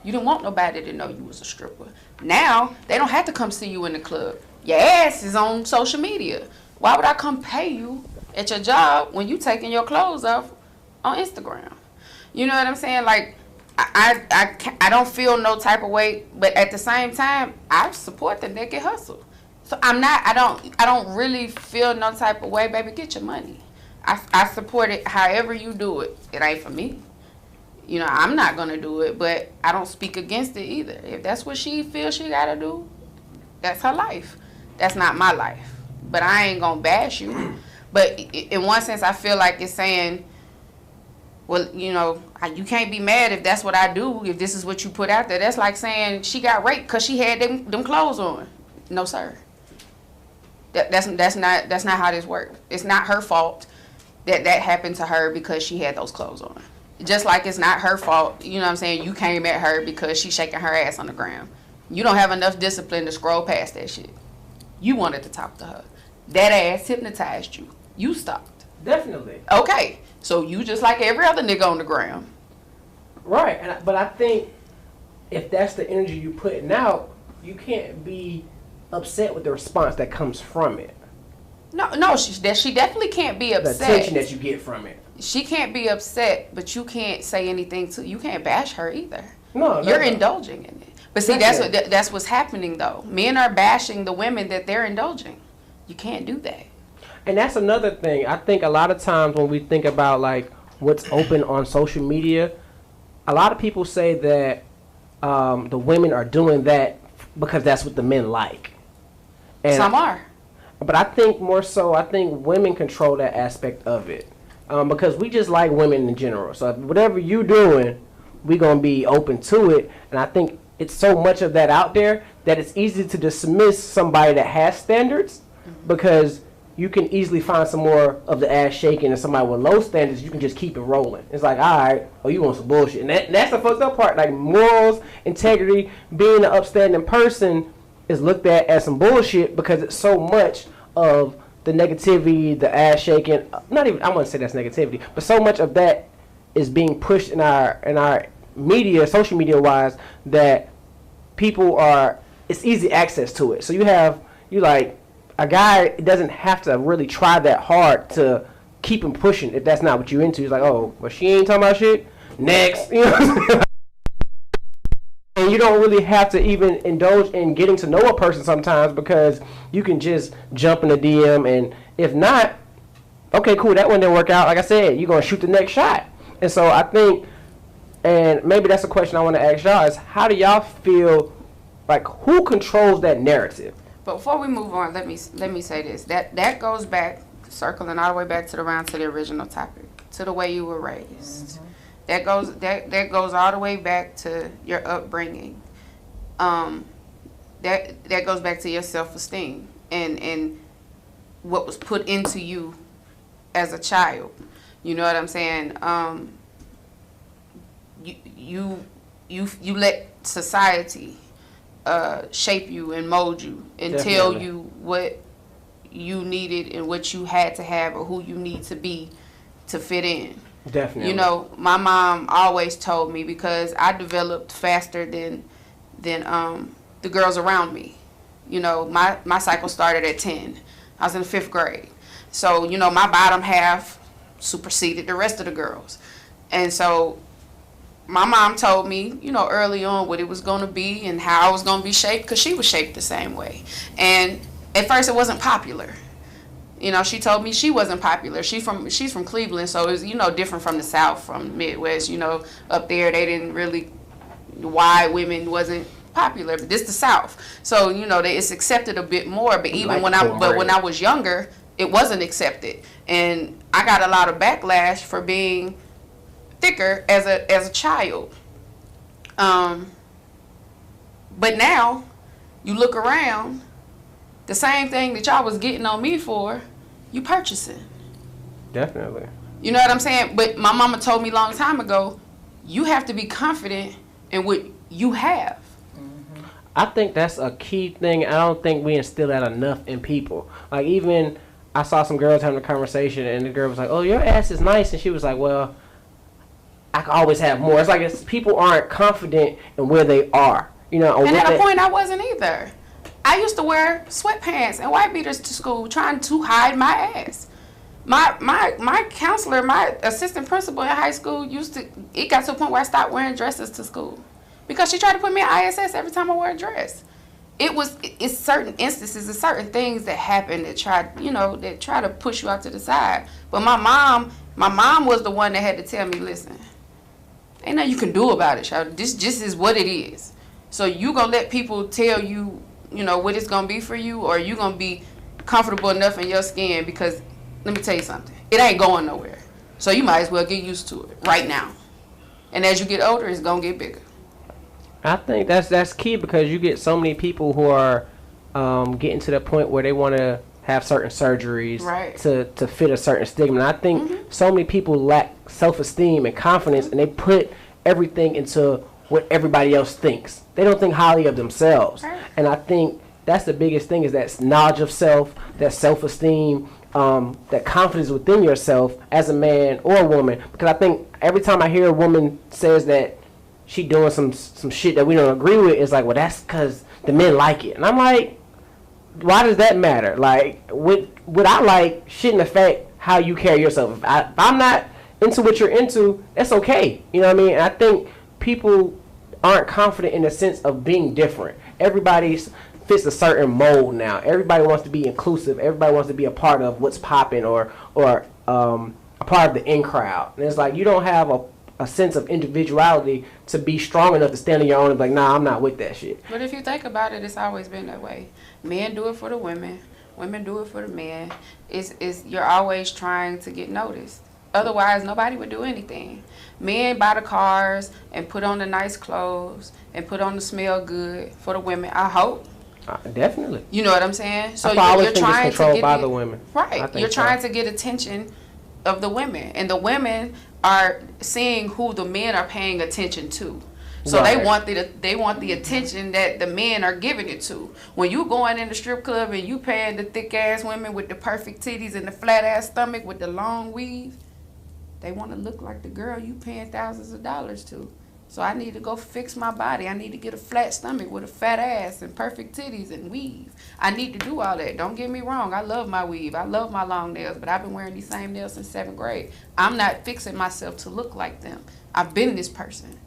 You didn't want nobody to know you was a stripper. Now they don't have to come see you in the club. Your ass is on social media. Why would I come pay you at your job when you taking your clothes off on Instagram? You know what I'm saying? Like, I don't feel no type of way, but at the same time, I support the naked hustle. So I don't really feel no type of way, baby. Get your money. I support it however you do it. It ain't for me. I'm not gonna do it, but I don't speak against it either. If that's what she feels she gotta do, that's her life. That's not my life. But I ain't gonna bash you. But in one sense, I feel like it's saying, well, you can't be mad if that's what I do, if this is what you put out there. That's like saying she got raped because she had them clothes on. No, sir. That's not how this works. It's not her fault that happened to her because she had those clothes on. Just like it's not her fault, you know what I'm saying, you came at her because she's shaking her ass on the ground. You don't have enough discipline to scroll past that shit. You wanted to talk to her. That ass hypnotized you. You stopped. Definitely. Okay, so you just like every other nigga on the ground. Right, but I think if that's the energy you putting out, you can't be upset with the response that comes from it. No, she definitely can't be upset. The attention that you get from it. She can't be upset, but you can't say anything you can't bash her either. No, you're indulging in it. But see, Definitely. that's what's happening though. Men are bashing the women that they're indulging. You can't do that. And that's another thing. I think a lot of times when we think about like what's open on social media, a lot of people say that the women are doing that because that's what the men like. And some are. But I think more so, women control that aspect of it. Because we just like women in general. So whatever you doing, we going to be open to it. And I think it's so much of that out there that it's easy to dismiss somebody that has standards because you can easily find some more of the ass shaking and somebody with low standards, you can just keep it rolling. It's like, all right, oh, you want some bullshit. And that's the fucked up part. Like morals, integrity, being an upstanding person is looked at as some bullshit because it's so much of the negativity, the ass shaking, not even, I wouldn't say that's negativity, but so much of that is being pushed in our media, social media wise, that people it's easy access to it. So you like, a guy doesn't have to really try that hard to keep him pushing if that's not what you're into. He's like, oh, well, she ain't talking about shit, next, you know what I'm saying? And you don't really have to even indulge in getting to know a person sometimes because you can just jump in the DM, and if not, okay, cool, that one didn't work out. Like I said, you're going to shoot the next shot. And so I think, and maybe that's a question I want to ask y'all, is how do y'all feel, like who controls that narrative? But before we move on, let me say this. That goes back, circling all the way back to the original topic, to the way you were raised. That goes all the way back to your upbringing. That goes back to your self-esteem and what was put into you as a child. You know what I'm saying? You let society shape you and mold you and tell you what you needed and what you had to have or who you need to be to fit in. Definitely. You know, my mom always told me, because I developed faster than the girls around me. You know, my cycle started at 10. I was in the 5th grade. So, you know, my bottom half superseded the rest of the girls. And so my mom told me, you know, early on what it was going to be and how I was going to be shaped, because she was shaped the same way. And at first it wasn't popular. You know, she told me she wasn't popular. She's from Cleveland, so it was, you know, different from the South, from the Midwest. You know, up there they didn't really, why women wasn't popular, but this the South. So, you know, it's accepted a bit more. But even when I was younger, it wasn't accepted, and I got a lot of backlash for being thicker as a child. But now, you look around, the same thing that y'all was getting on me for, you purchasing. Definitely. You know what I'm saying? But my mama told me a long time ago, you have to be confident in what you have. I think that's a key thing. I don't think we instill that enough in people. Like, even I saw some girls having a conversation, and the girl was like, "Oh, your ass is nice," and she was like, "Well, I can always have more." It's like people aren't confident in where they are. You know, and at a point, I wasn't either. I used to wear sweatpants and white beaters to school, trying to hide my ass. My counselor, my assistant principal in high school it got to a point where I stopped wearing dresses to school because she tried to put me in ISS every time I wore a dress. It's certain instances, it's certain things that happen that try to push you out to the side. But my mom was the one that had to tell me, listen, ain't nothing you can do about it, child. This just is what it is. So you gonna let people tell you, you know, what it's gonna be for you, or you gonna be comfortable enough in your skin? Because let me tell you something, it ain't going nowhere. So you might as well get used to it right now. And as you get older, it's gonna get bigger. I think that's key, because you get so many people who are getting to the point where they want to have certain surgeries to fit a certain stigma. And I think so many people lack self-esteem and confidence, and they put everything into what everybody else thinks. They don't think highly of themselves. And I think that's the biggest thing, is that knowledge of self, that self-esteem, that confidence within yourself as a man or a woman. Because I think every time I hear a woman says that she doing some shit that we don't agree with, it's like, well, that's because the men like it. And I'm like, why does that matter? Like, what I like shouldn't affect how you carry yourself. If I'm not into what you're into, that's okay. You know what I mean? And I think people aren't confident in the sense of being different. Everybody fits a certain mold now. Everybody wants to be inclusive. Everybody wants to be a part of what's popping, or a part of the in crowd. And it's like, you don't have a sense of individuality to be strong enough to stand on your own and be like, nah, I'm not with that shit. But if you think about it, it's always been that way. Men do it for the women. Women do it for the men. You're always trying to get noticed. Otherwise, nobody would do anything. Men buy the cars and put on the nice clothes and put on the smell good for the women, I hope. Definitely. You know what I'm saying? So you're trying to get by the women. Right. You're trying to get attention of the women. And the women are seeing who the men are paying attention to. So they want the attention that the men are giving it to. When you going in the strip club and you paying the thick ass women with the perfect titties and the flat ass stomach with the long weave, they want to look like the girl you paying thousands of dollars to. So I need to go fix my body. I need to get a flat stomach with a fat ass and perfect titties and weave. I need to do all that. Don't get me wrong. I love my weave. I love my long nails, but I've been wearing these same nails since 7th grade. I'm not fixing myself to look like them. I've been this person.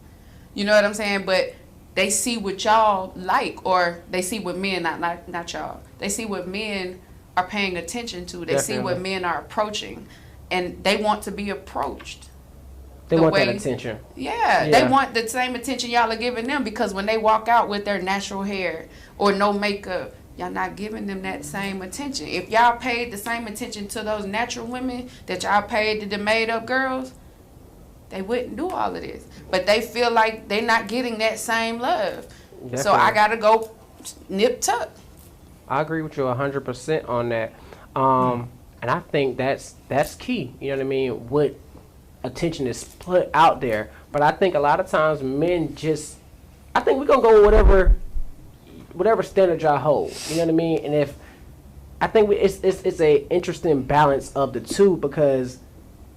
You know what I'm saying? But they see what y'all like, or they see what men, not y'all. They see what men are paying attention to. They see what men are approaching, and they want to be approached. They want that attention. Yeah, they want the same attention y'all are giving them, because when they walk out with their natural hair or no makeup, y'all not giving them that same attention. If y'all paid the same attention to those natural women that y'all paid to the made-up girls, they wouldn't do all of this. But they feel like they're not getting that same love. Definitely. So I got to go nip tuck. I agree with you 100% on that. And I think that's key. You know what I mean? What attention is put out there. But I think a lot of times men I think we're going to go with whatever standard y'all hold. You know what I mean? And I think it's a interesting balance of the two, because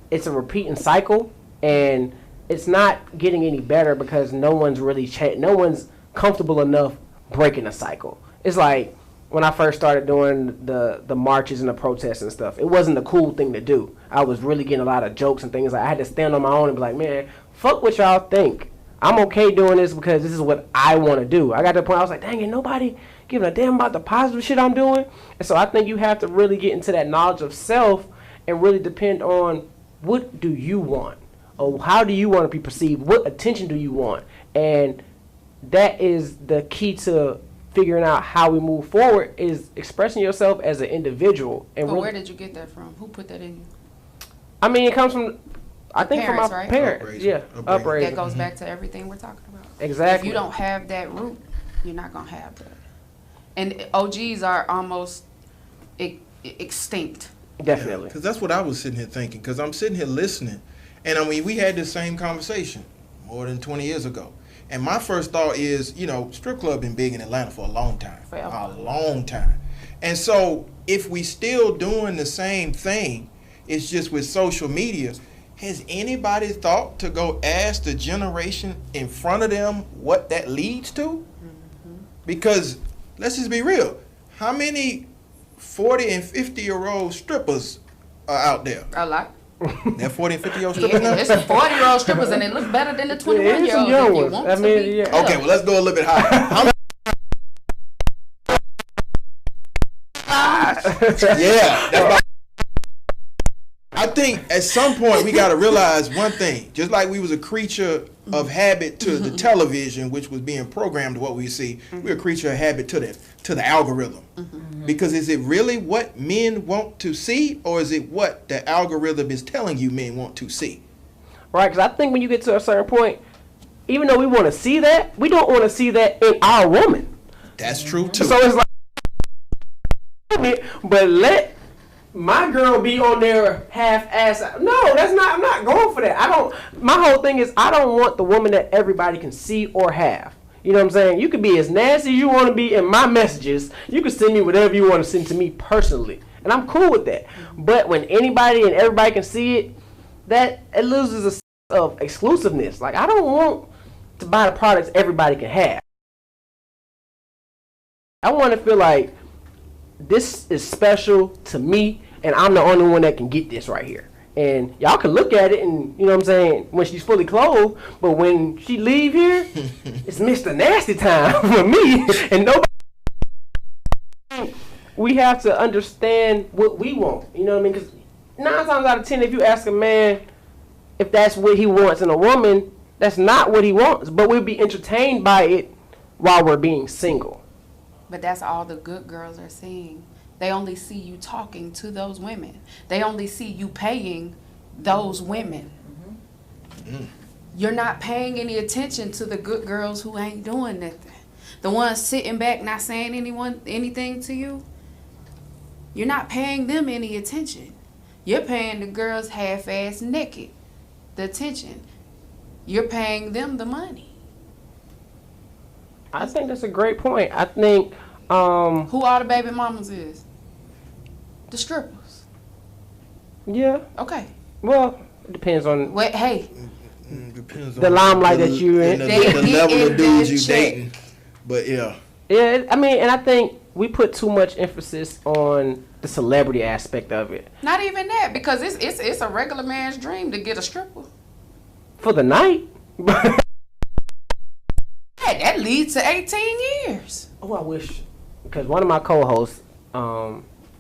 it's a repeating cycle, and it's not getting any better because no one's really no one's comfortable enough breaking a cycle. It's like when I first started doing the marches and the protests and stuff. It wasn't a cool thing to do. I was really getting a lot of jokes and things. Like, I had to stand on my own and be like, man, fuck what y'all think. I'm okay doing this because this is what I want to do. I got to the point I was like, dang it, nobody giving a damn about the positive shit I'm doing. And so I think you have to really get into that knowledge of self and really depend on what do you want? Or how do you want to be perceived? What attention do you want? And that is the key to figuring out how we move forward, is expressing yourself as an individual. And But where did you get that from? Who put that in you? I mean, it comes from, I think, Parents, from my right? parents. Upbringing. Yeah, upbringing. That goes back to everything we're talking about. Exactly. If you don't have that root, you're not going to have that. And OGs are almost extinct. Definitely. Because that's what I was sitting here thinking. Because I'm sitting here listening. And I mean, we had this same conversation more than 20 years ago. And my first thought is, you know, strip club been big in Atlanta for a long time. Forever. A long time. And so if we still doing the same thing, it's just with social media, has anybody thought to go ask the generation in front of them what that leads to? Mm-hmm. Because let's just be real. How many 40 and 50-year-old strippers are out there? A lot. They're 40 and 50-year-old strippers now? It's the 40-year-old strippers, and they look better than the 21-year-olds. some young if you ones. want I to mean, be. yeah. Okay, well, let's go a little bit higher. Yeah, that's my, I think at some point we got to realize one thing. Just like we was a creature of habit to the television, which was being programmed to what we see, we're a creature of habit to the algorithm. Because is it really what men want to see, or is it what the algorithm is telling you men want to see? Right, because I think when you get to a certain point, even though we want to see that, we don't want to see that in our woman. That's true too. So it's like, but let my girl be on there half-ass. No, that's not. I'm not going for that. I don't. My whole thing is I don't want the woman that everybody can see or have. You know what I'm saying? You can be as nasty as you want to be in my messages. You can send me whatever you want to send to me personally, and I'm cool with that. But when anybody and everybody can see it, that it loses a sense of exclusiveness. Like, I don't want to buy the products everybody can have. I want to feel like this is special to me, and I'm the only one that can get this right here. And y'all can look at it, and you know what I'm saying, when she's fully clothed, but when she leave here, it's Mr. Nasty time for me. And nobody. We have to understand what we want. You know what I mean? Because 9 times out of 10, if you ask a man if that's what he wants in a woman, that's not what he wants. But we'll be entertained by it while we're being single. But that's all the good girls are seeing. They only see you talking to those women. They only see you paying those women. Mm-hmm. You're not paying any attention to the good girls who ain't doing nothing. The ones sitting back not saying anything to you. You're not paying them any attention. You're paying the girls half-ass naked the attention. You're paying them the money. I think that's a great point. I think who all the baby mamas is? The strippers. Yeah. Okay. Well, it depends on Wait, hey. Depends the on limelight that you in. the They level of dudes you check. dating. But yeah. Yeah, I mean, and I think we put too much emphasis on the celebrity aspect of it. Not even that, because it's a regular man's dream to get a stripper. For the night. Hey, that leads to 18 years. Oh, I wish, because one of my co-hosts,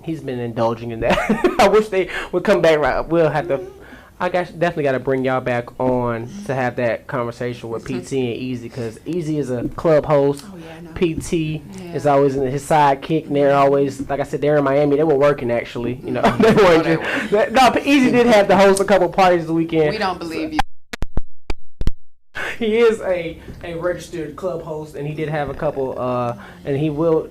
he's been indulging in that. I wish they would come back. Right, we'll have to. Definitely got to bring y'all back on to have that conversation with PT and Easy, because Easy is a club host. Oh, yeah, I know. PT is always in his sidekick, and they're always, like I said, they're in Miami. They were working actually. You know, they weren't just. No, Easy did have to host a couple parties the weekend. We don't believe you. He is a registered club host, and he did have a couple, and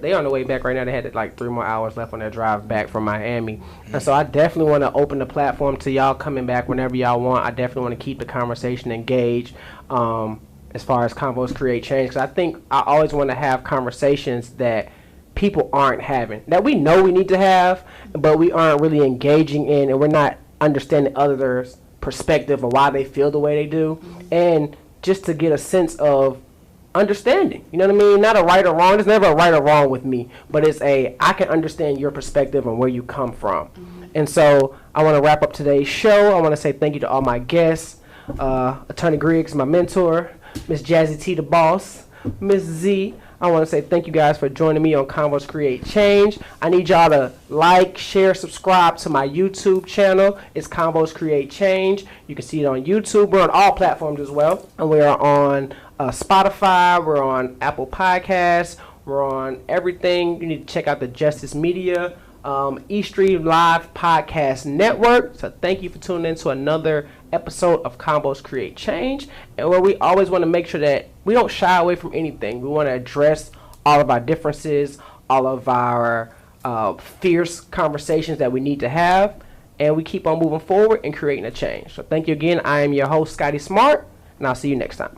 they on the way back right now. They had like 3 more hours left on their drive back from Miami. And so I definitely want to open the platform to y'all coming back whenever y'all want. I definitely want to keep the conversation engaged as far as Convos Create Change, because I think I always want to have conversations that people aren't having, that we know we need to have, but we aren't really engaging in, and we're not understanding others' perspective of why they feel the way they do. And just to get a sense of understanding. You know what I mean? Not a right or wrong. There's never a right or wrong with me, but it's I can understand your perspective and where you come from. And so I want to wrap up today's show. I want to say thank you to all my guests. Attorney Griggs, my mentor, Miss Jazzy T, the boss, Miss Z. I want to say thank you guys for joining me on Convos Create Change. I need y'all to like, share, subscribe to my YouTube channel. It's Convos Create Change. You can see it on YouTube. We're on all platforms as well. And we are on Spotify. We're on Apple Podcasts. We're on everything. You need to check out the Justice Media eStream Live Podcast Network. So thank you for tuning in to another episode of Convos Create Change, and where we always want to make sure that we don't shy away from anything. We want to address all of our differences, all of our fierce conversations that we need to have, and we keep on moving forward and creating a change. So thank you again. I am your host, Scotty Smart, and I'll see you next time.